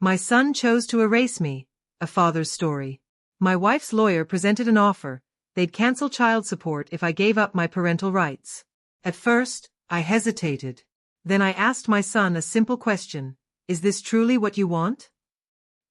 My son chose to erase me, a father's story. My wife's lawyer presented an offer. They'd cancel child support if I gave up my parental rights. At first, I hesitated. Then I asked my son a simple question. Is this truly what you want?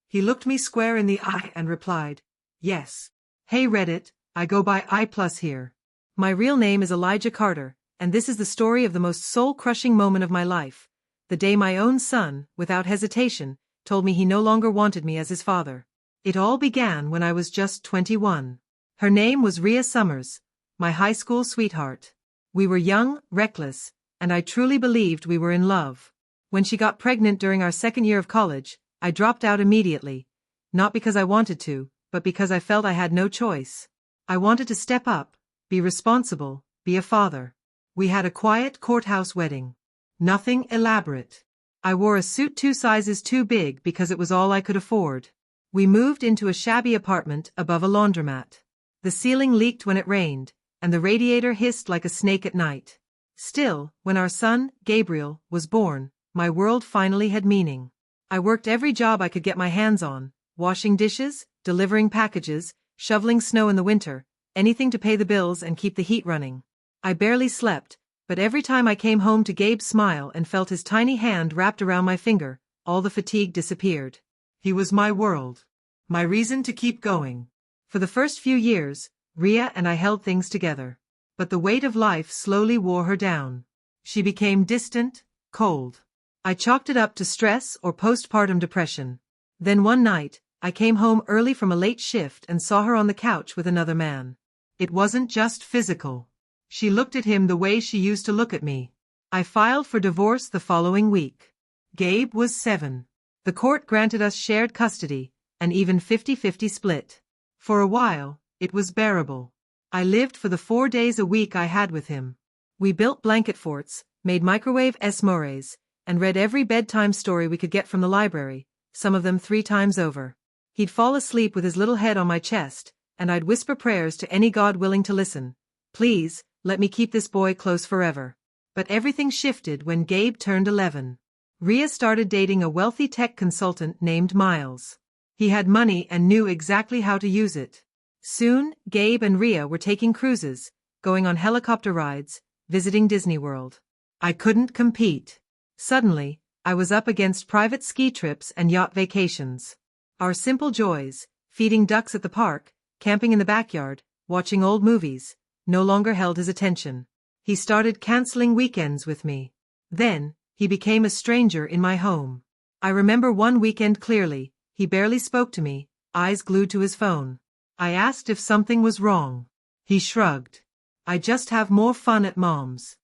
He looked me square in the eye and replied, yes. Hey Reddit, I go by I+ here. My real name is Elijah Carter, and this is the story of the most soul-crushing moment of my life. The day my own son, without hesitation, told me he no longer wanted me as his father. It all began when I was just 21. Her name was Rhea Summers, my high school sweetheart. We were young, reckless, and I truly believed we were in love. When she got pregnant during our second year of college, I dropped out immediately. Not because I wanted to, but because I felt I had no choice. I wanted to step up, be responsible, be a father. We had a quiet courthouse wedding. Nothing elaborate. I wore a suit 2 sizes too big because it was all I could afford. We moved into a shabby apartment above a laundromat. The ceiling leaked when it rained, and the radiator hissed like a snake at night. Still, when our son, Gabriel, was born, my world finally had meaning. I worked every job I could get my hands on, washing dishes, delivering packages, shoveling snow in the winter, anything to pay the bills and keep the heat running. I barely slept, but every time I came home to Gabe's smile and felt his tiny hand wrapped around my finger, all the fatigue disappeared. He was my world. My reason to keep going. For the first few years, Rhea and I held things together. But the weight of life slowly wore her down. She became distant, cold. I chalked it up to stress or postpartum depression. Then one night, I came home early from a late shift and saw her on the couch with another man. It wasn't just physical. She looked at him the way she used to look at me. I filed for divorce the following week. Gabe was 7. The court granted us shared custody, an even 50-50 split. For a while, it was bearable. I lived for the 4 days a week I had with him. We built blanket forts, made microwave s'mores, and read every bedtime story we could get from the library, some of them 3 times over. He'd fall asleep with his little head on my chest, and I'd whisper prayers to any God willing to listen. Please, let me keep this boy close forever. But everything shifted when Gabe turned 11. Rhea started dating a wealthy tech consultant named Miles. He had money and knew exactly how to use it. Soon, Gabe and Rhea were taking cruises, going on helicopter rides, visiting Disney World. I couldn't compete. Suddenly, I was up against private ski trips and yacht vacations. Our simple joys, feeding ducks at the park, camping in the backyard, watching old movies, no longer held his attention. He started canceling weekends with me. Then, he became a stranger in my home. I remember one weekend clearly. He barely spoke to me, eyes glued to his phone. I asked if something was wrong. He shrugged. I just have more fun at Mom's.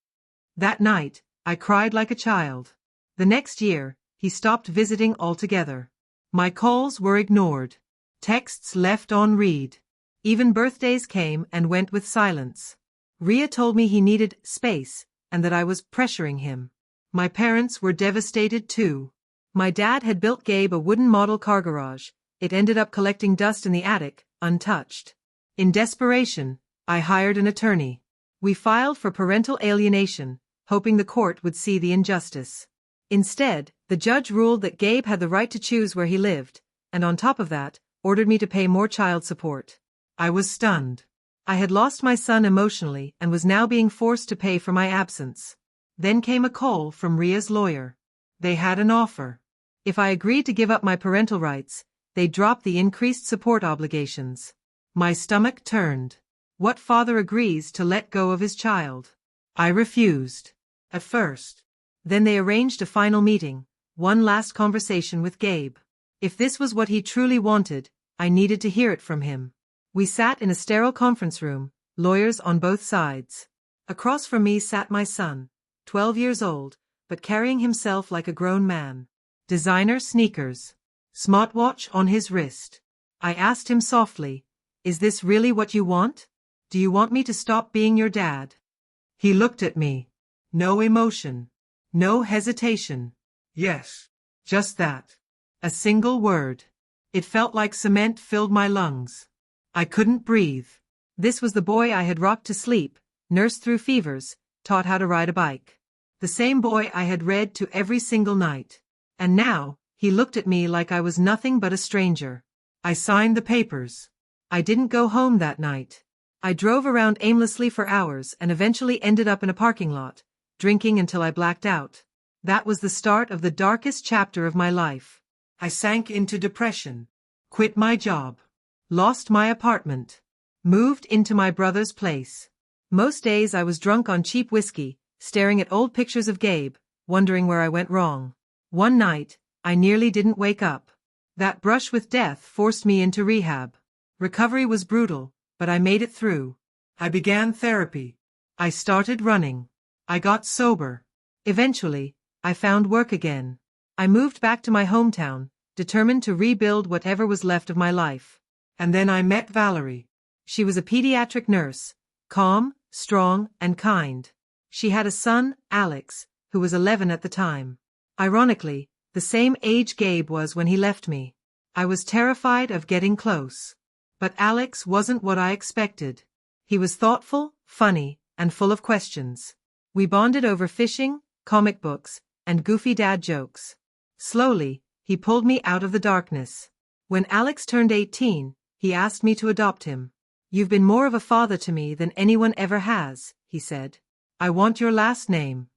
That night, I cried like a child. The next year, he stopped visiting altogether. My calls were ignored. Texts left on read. Even birthdays came and went with silence. Rhea told me he needed space, and that I was pressuring him. My parents were devastated too. My dad had built Gabe a wooden model car garage. It ended up collecting dust in the attic, untouched. In desperation, I hired an attorney. We filed for parental alienation, hoping the court would see the injustice. Instead, the judge ruled that Gabe had the right to choose where he lived, and on top of that, ordered me to pay more child support. I was stunned. I had lost my son emotionally and was now being forced to pay for my absence. Then came a call from Rhea's lawyer. They had an offer. If I agreed to give up my parental rights, they'd drop the increased support obligations. My stomach turned. What father agrees to let go of his child? I refused. At first. Then they arranged a final meeting, one last conversation with Gabe. If this was what he truly wanted, I needed to hear it from him. We sat in a sterile conference room, lawyers on both sides. Across from me sat my son, 12 years old, but carrying himself like a grown man. Designer sneakers. Smartwatch on his wrist. I asked him softly, "Is this really what you want? Do you want me to stop being your dad?" He looked at me. No emotion. No hesitation. Yes. Just that. A single word. It felt like cement filled my lungs. I couldn't breathe. This was the boy I had rocked to sleep, nursed through fevers, taught how to ride a bike. The same boy I had read to every single night. And now, He looked at me like I was nothing but a stranger. I signed the papers. I didn't go home that night. I drove around aimlessly for hours and eventually ended up in a parking lot, drinking until I blacked out. That was the start of the darkest chapter of my life. I sank into depression, quit my job, lost my apartment, moved into my brother's place. Most days I was drunk on cheap whiskey, staring at old pictures of Gabe, wondering where I went wrong. One night, I nearly didn't wake up. That brush with death forced me into rehab. Recovery was brutal, but I made it through. I began therapy. I started running. I got sober. Eventually, I found work again. I moved back to my hometown, determined to rebuild whatever was left of my life. And then I met Valerie. She was a pediatric nurse, calm, strong, and kind. She had a son, Alex, who was 11 at the time. Ironically, the same age Gabe was when he left me. I was terrified of getting close. But Alex wasn't what I expected. He was thoughtful, funny, and full of questions. We bonded over fishing, comic books, and goofy dad jokes. Slowly, he pulled me out of the darkness. When Alex turned 18, he asked me to adopt him. "You've been more of a father to me than anyone ever has," he said. "I want your last name."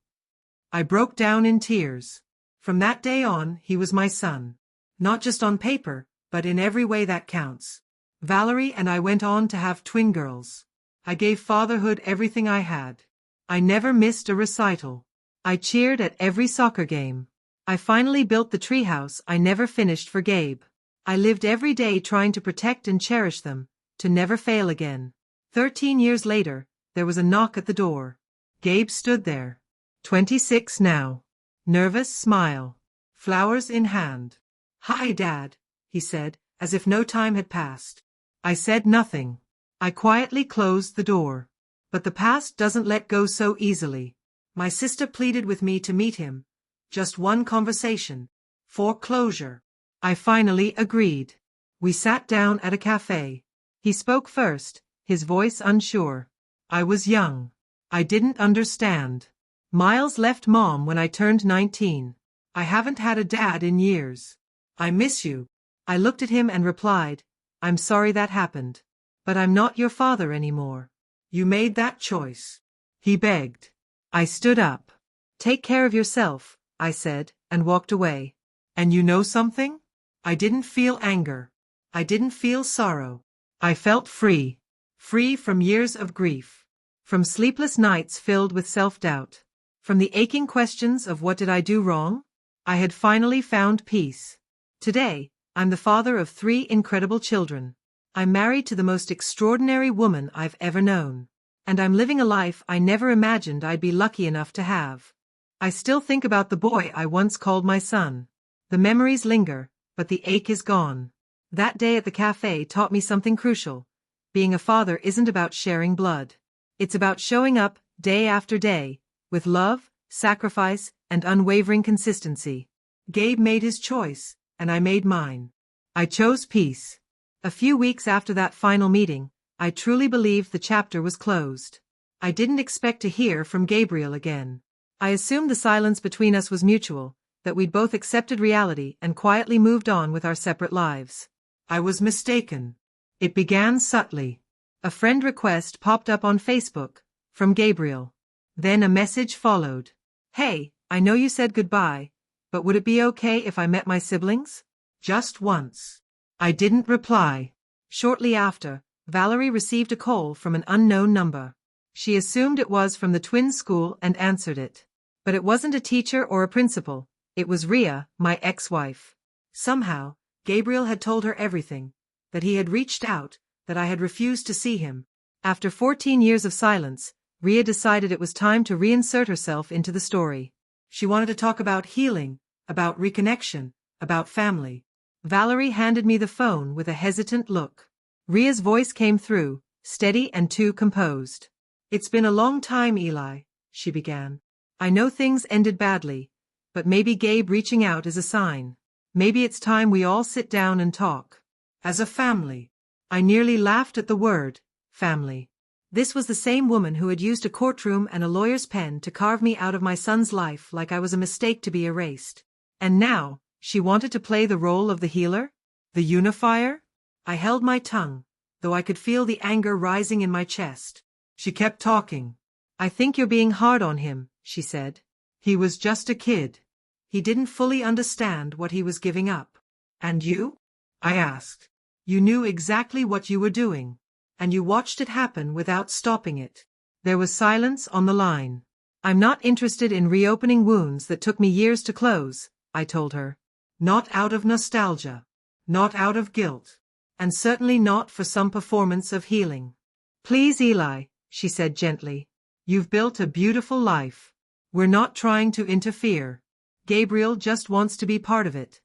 I broke down in tears. From that day on, he was my son. Not just on paper, but in every way that counts. Valerie and I went on to have twin girls. I gave fatherhood everything I had. I never missed a recital. I cheered at every soccer game. I finally built the treehouse I never finished for Gabe. I lived every day trying to protect and cherish them, to never fail again. 13 years later, there was a knock at the door. Gabe stood there. 26 now. Nervous smile. Flowers in hand. "Hi, Dad," he said, as if no time had passed. I said nothing. I quietly closed the door. But the past doesn't let go so easily. My sister pleaded with me to meet him. Just one conversation. For closure. I finally agreed. We sat down at a cafe. He spoke first, his voice unsure. I was young. I didn't understand. "Miles left Mom when I turned 19. I haven't had a dad in years. I miss you." I looked at him and replied, "I'm sorry that happened. But I'm not your father anymore. You made that choice." He begged. I stood up. "Take care of yourself," I said, and walked away. And you know something? I didn't feel anger. I didn't feel sorrow. I felt free. Free from years of grief. From sleepless nights filled with self-doubt. From the aching questions of what did I do wrong? I had finally found peace. Today, I'm the father of 3 incredible children. I'm married to the most extraordinary woman I've ever known. And I'm living a life I never imagined I'd be lucky enough to have. I still think about the boy I once called my son. The memories linger, but the ache is gone. That day at the cafe taught me something crucial. Being a father isn't about sharing blood. It's about showing up, day after day, with love, sacrifice, and unwavering consistency. Gabe made his choice, and I made mine. I chose peace. A few weeks after that final meeting, I truly believed the chapter was closed. I didn't expect to hear from Gabriel again. I assumed the silence between us was mutual, that we'd both accepted reality and quietly moved on with our separate lives. I was mistaken. It began subtly. A friend request popped up on Facebook, from Gabriel. Then a message followed. "Hey, I know you said goodbye, but would it be okay if I met my siblings? Just once." I didn't reply. Shortly after, Valerie received a call from an unknown number. She assumed it was from the twins' school and answered it. But it wasn't a teacher or a principal, it was Rhea, my ex-wife. Somehow, Gabriel had told her everything, that he had reached out, that I had refused to see him. After 14 years of silence, Rhea decided it was time to reinsert herself into the story. She wanted to talk about healing, about reconnection, about family. Valerie handed me the phone with a hesitant look. Rhea's voice came through, steady and too composed. "It's been a long time, Eli," she began. "I know things ended badly, but maybe Gabe reaching out is a sign. Maybe it's time we all sit down and talk. As a family." I nearly laughed at the word, family. This was the same woman who had used a courtroom and a lawyer's pen to carve me out of my son's life like I was a mistake to be erased. And now, She wanted to play the role of the healer? The unifier? I held my tongue, though I could feel the anger rising in my chest. She kept talking. I think you're being hard on him, she said. He was just a kid. He didn't fully understand what he was giving up. And you? I asked. You knew exactly what you were doing. And you watched it happen without stopping it. There was silence on the line. I'm not interested in reopening wounds that took me years to close, I told her. Not out of nostalgia. Not out of guilt. And certainly not for some performance of healing. Please, Eli, she said gently. You've built a beautiful life. We're not trying to interfere. Gabriel just wants to be part of it.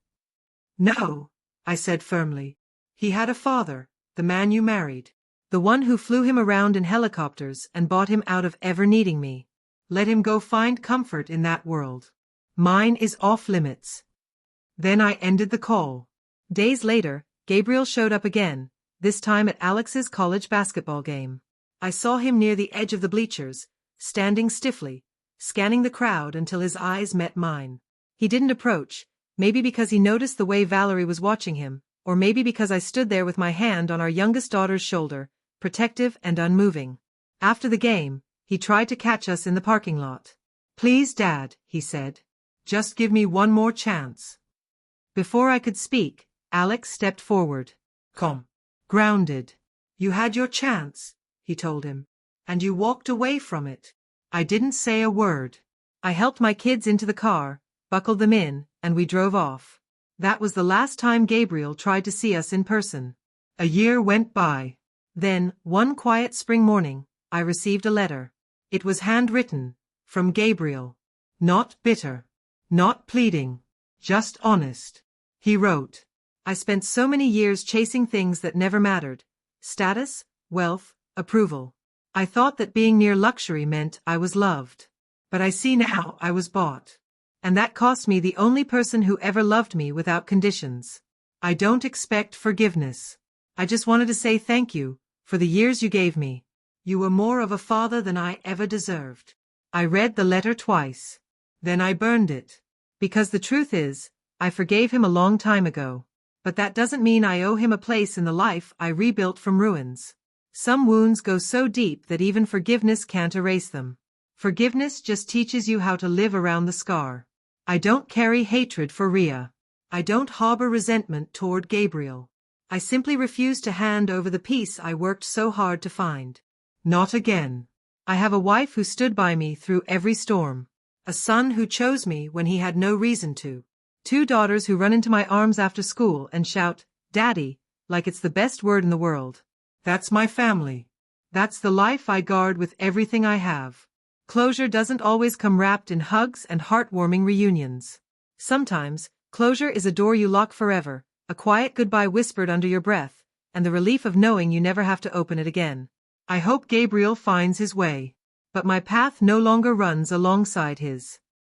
No, I said firmly. He had a father, the man you married. The one who flew him around in helicopters and bought him out of ever needing me. Let him go find comfort in that world. Mine is off limits. Then I ended the call. Days later, Gabriel showed up again, this time at Alex's college basketball game. I saw him near the edge of the bleachers, standing stiffly, scanning the crowd until his eyes met mine. He didn't approach, maybe because he noticed the way Valerie was watching him, or maybe because I stood there with my hand on our youngest daughter's shoulder, protective and unmoving. After the game, he tried to catch us in the parking lot. Please, Dad, he said. Just give me one more chance. Before I could speak, Alex stepped forward. Come. Grounded. You had your chance, he told him. And you walked away from it. I didn't say a word. I helped my kids into the car, buckled them in, and we drove off. That was the last time Gabriel tried to see us in person. A year went by. Then, one quiet spring morning, I received a letter. It was handwritten, from Gabriel. Not bitter. Not pleading. Just honest. He wrote, I spent so many years chasing things that never mattered. Status, wealth, approval. I thought that being near luxury meant I was loved. But I see now I was bought. And that cost me the only person who ever loved me without conditions. I don't expect forgiveness. I just wanted to say thank you, for the years you gave me. You were more of a father than I ever deserved. I read the letter twice. Then I burned it. Because the truth is, I forgave him a long time ago. But that doesn't mean I owe him a place in the life I rebuilt from ruins. Some wounds go so deep that even forgiveness can't erase them. Forgiveness just teaches you how to live around the scar. I don't carry hatred for Rhea. I don't harbor resentment toward Gabriel. I simply refuse to hand over the peace I worked so hard to find. Not again. I have a wife who stood by me through every storm. A son who chose me when he had no reason to. 2 daughters who run into my arms after school and shout, Daddy, like it's the best word in the world. That's my family. That's the life I guard with everything I have. Closure doesn't always come wrapped in hugs and heartwarming reunions. Sometimes, closure is a door you lock forever, a quiet goodbye whispered under your breath, and the relief of knowing you never have to open it again. I hope Gabriel finds his way. But my path no longer runs alongside his.